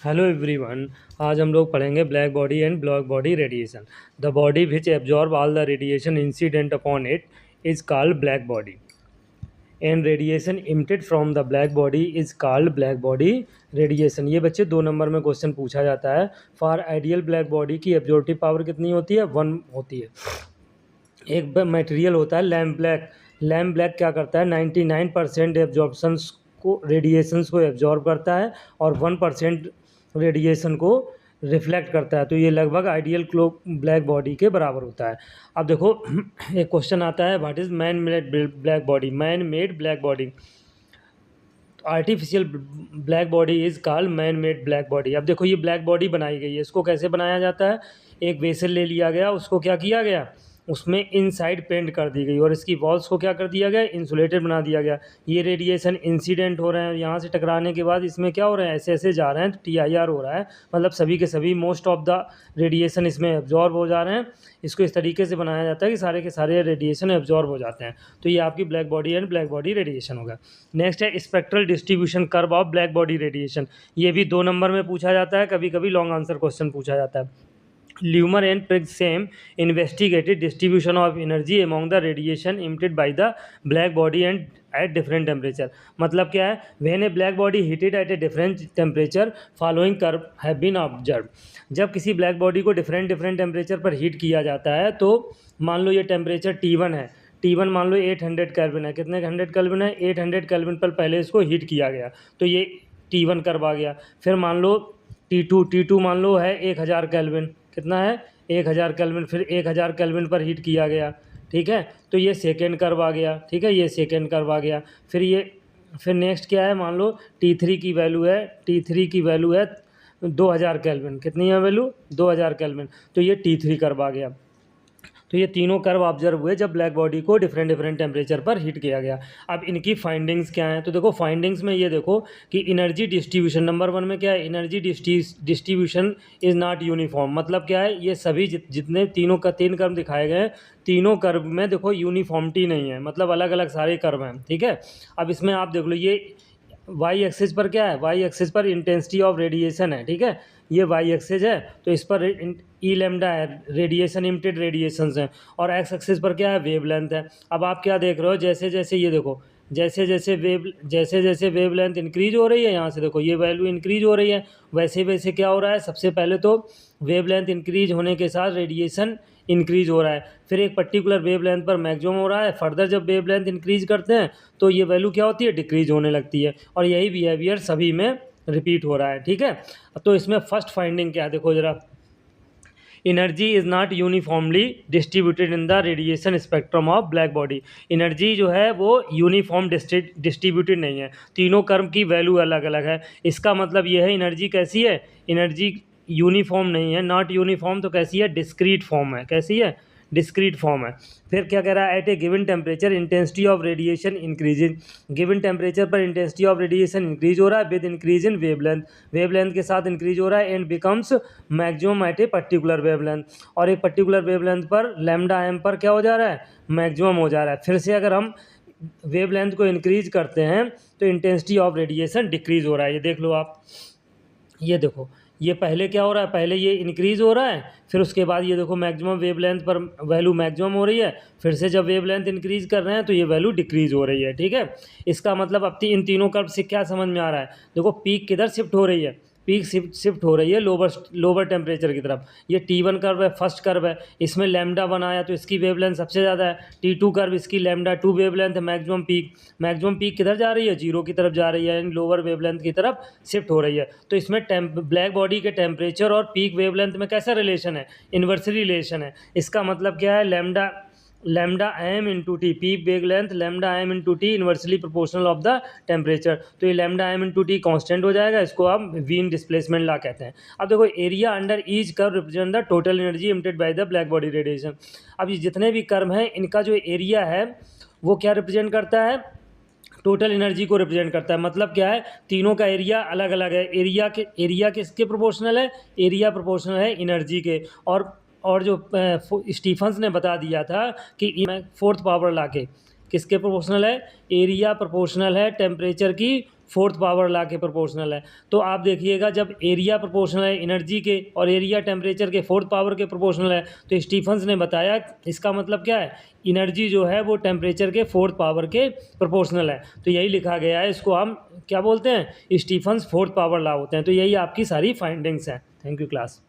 Hello everyone. आज हम लोग पढ़ेंगे black body and black body radiation. The body which absorb all the radiation incident upon it is called black body and radiation emitted from the black body is called black body radiation. ये बच्चे 2 number में question पूछा जाता है। For ideal black body की absorptive power कितनी होती है? 1 होती है। एक मटेरियल होता है लैम्प ब्लैक। लैम्प ब्लैक क्या करता है? 99% एब्जॉर्प्शंस को रेडिएशंस को एब्जॉर्ब करता है और 1% रेडिएशन को रिफ्लेक्ट करता है। तो ये लगभग आइडियल क्लोक ब्लैक बॉडी के बराबर होता है। अब देखो एक क्वेश्चन आता है, what is man made black body? Man made black body, artificial black body is called man made black body. अब देखो ये ब्लैक बॉडी बनाई गई है, इसको कैसे बनाया जाता है? एक वेसल ले लिया गया, उसको क्या किया गया? उसमें इनसाइड पेंट कर दी गई और इसकी वॉल्स को क्या कर दिया गया? इंसुलेटेड बना दिया गया। ये रेडिएशन इंसिडेंट हो रहे हैं, यहाँ से टकराने के बाद इसमें क्या हो रहे हैं? ऐसे ऐसे जा रहे हैं, तो TIR हो रहा है, मतलब सभी के सभी मोस्ट ऑफ द रेडिएशन इसमें एब्जॉर्ब हो जा रहे हैं। इसको इस तरीके से बनाया जाता है कि सारे के सारे रेडिएशन एब्जॉर्ब हो जाते हैं। तो ये आपकी black body and black body radiation होगा। नेक्स्ट है spectral distribution curve of black body radiation. ये भी 2 नंबर में पूछा जाता है, कभी कभी लॉन्ग आंसर क्वेश्चन पूछा जाता है। ल्यूमर and प्रिग्सेम investigated distribution of energy among the radiation emitted by the black body and at different temperature। मतलब क्या है? when a black body heated at a different temperature following curve have been observed। जब किसी black body को different different temperature पर heat किया जाता है, तो मान लो ये टेम्परेचर T1 है। T1 मान लो 800 केल्विन है। कितने 100 केल्विन है? 800 केल्विन पर पहले इसको हीट किया गया, तो ये T1 कर्व आ गया। फिर मान लो T2 मान लो है 1000 केल्विन। कितना है? 1000 केल्विन। फिर 1000 केल्विन पर हीट किया गया, ठीक है, तो ये सेकेंड कर्व आ गया। ठीक है, ये सेकेंड कर्व आ गया। फिर नेक्स्ट क्या है? मान लो T3 की वैल्यू है, T3 की वैल्यू है 2000 केल्विन। कितनी है वैल्यू? 2000 केल्विन। तो ये T3 कर्व आ गया। तो ये तीनों कर्व ऑब्जर्व हुए जब ब्लैक बॉडी को डिफरेंट डिफरेंट टेम्परेचर पर हीट किया गया। अब इनकी फाइंडिंग्स क्या हैं? तो देखो फाइंडिंग्स में ये देखो कि एनर्जी डिस्ट्रीब्यूशन नंबर 1 में क्या है? Energy distribution is not uniform. मतलब क्या है? ये सभी जितने तीनों का 3 कर्व दिखाए गए हैं, तीनों कर्व में देखो यूनिफॉर्मिटी नहीं है, मतलब अलग अलग सारे कर्व हैं। ठीक है, अब इसमें आप देख लो, ये वाई एक्सिस पर क्या है? वाई एक्सिस पर इंटेंसिटी ऑफ रेडिएशन है। ठीक है, ये वाई एक्सिस है, तो इस पर ई लैम्डा है, रेडिएशन इमिटेड रेडिएशंस हैं। और एक्स एक्सिस पर क्या है? वेवलेंथ है। अब आप क्या देख रहे हो? जैसे जैसे ये देखो, जैसे जैसे वेवलेंथ इंक्रीज हो रही है, यहाँ से देखो ये वैल्यू इंक्रीज हो रही है, वैसे वैसे क्या हो रहा है? सबसे पहले तो वेवलेंथ इंक्रीज होने के साथ रेडिएशन इंक्रीज हो रहा है, फिर एक पर्टिकुलर वेवलेंथ पर मैक्सिमम हो रहा है। फर्दर जब वेवलेंथ इंक्रीज करते हैं तो ये वैल्यू क्या होती है? डिक्रीज होने लगती है। और यही बिहेवियर सभी में रिपीट हो रहा है। ठीक है, तो इसमें फर्स्ट फाइंडिंग क्या है? देखो जरा, energy is not uniformly distributed in the radiation spectrum of black body. Energy जो है वो यूनिफॉर्म डिस्ट्रीब्यूटेड नहीं है, तीनों कर्व की वैल्यू अलग अलग है। इसका मतलब ये है एनर्जी कैसी है? एनर्जी यूनिफॉर्म नहीं है, नॉट यूनिफॉर्म, तो कैसी है? डिस्क्रीट फॉर्म है। कैसी है? डिस्क्रीट फॉर्म है। फिर क्या कह रहा है? At a given temperature intensity of radiation increasing. Given temperature पर इंटेंसिटी ऑफ रेडिएशन इंक्रीज हो रहा है with increase in wavelength. Wavelength के साथ इंक्रीज हो रहा है and becomes maximum at a particular wavelength. और एक पर्टिकुलर वेवलेंथ पर लैम्डा एम पर क्या हो जा रहा है? मैक्सिमम हो जा रहा है। फिर से अगर हम वेवलेंथ को इंक्रीज करते हैं तो इंटेंसिटी ऑफ रेडिएशन डिक्रीज हो रहा है। ये देख लो आप, ये देखो, ये पहले क्या हो रहा है? पहले ये इंक्रीज हो रहा है, फिर उसके बाद ये देखो मैक्सिमम वेवलेंथ पर वैल्यू मैक्सिमम हो रही है, फिर से जब वेवलेंथ इंक्रीज कर रहे हैं तो ये वैल्यू डिक्रीज हो रही है। ठीक है, इसका मतलब अब इन तीनों कर्व से क्या समझ में आ रहा है? देखो पीक किधर शिफ्ट हो रही है? पीक शिफ्ट हो रही है लोअर टेम्परेचर की तरफ। ये T1 कर्व है, फर्स्ट कर्व है, इसमें लैम्डा बनाया तो इसकी वेवलेंथ सबसे ज़्यादा है। T2 कर्व, इसकी लैम्डा 2 वेवलेंथ है। मैक्सिमम पीक किधर जा रही है? 0 की तरफ जा रही है, लोअर वेवलेंथ की तरफ शिफ्ट हो रही है। तो इसमें ब्लैक बॉडी के टेम्परेचर और पीक वेवलेंथ में कैसा रिलेशन है? इन्वर्सली रिलेशन है। इसका मतलब क्या है? Lambda M into T, peak wavelength lambda M into T inversely proportional of the temperature. तो ये lambda M into T constant हो जाएगा, इसको हम वीन डिस्प्लेसमेंट लॉ कहते हैं। अब देखो, area under each curve represent the total energy emitted by the black body radiation. अब ये जितने भी कर्व हैं, इनका जो एरिया है वो क्या रिप्रेजेंट करता है? टोटल एनर्जी को रिप्रेजेंट करता है। मतलब क्या है? तीनों का एरिया अलग अलग है। एरिया किसके प्रोपोर्शनल है? एरिया प्रोपोर्शनल है एनर्जी के। और जो स्टीफन्स ने बता दिया था कि फोर्थ पावर लॉ के किसके प्रोपोर्शनल है? एरिया प्रोपोर्शनल है टेम्परेचर की फोर्थ पावर लॉ के प्रोपोर्शनल है। तो आप देखिएगा जब एरिया प्रोपोर्शनल है एनर्जी के और एरिया टेम्परेचर के फोर्थ पावर के प्रोपोर्शनल है, तो स्टीफन्स ने बताया इसका मतलब क्या है, एनर्जी जो है वो टेम्परेचर के फोर्थ पावर के प्रोपोर्शनल है। तो यही लिखा गया है, इसको हम क्या बोलते हैं, स्टीफन्स फोर्थ पावर लॉ होते हैं। तो यही आपकी सारी फाइंडिंग्स हैं। Thank you class.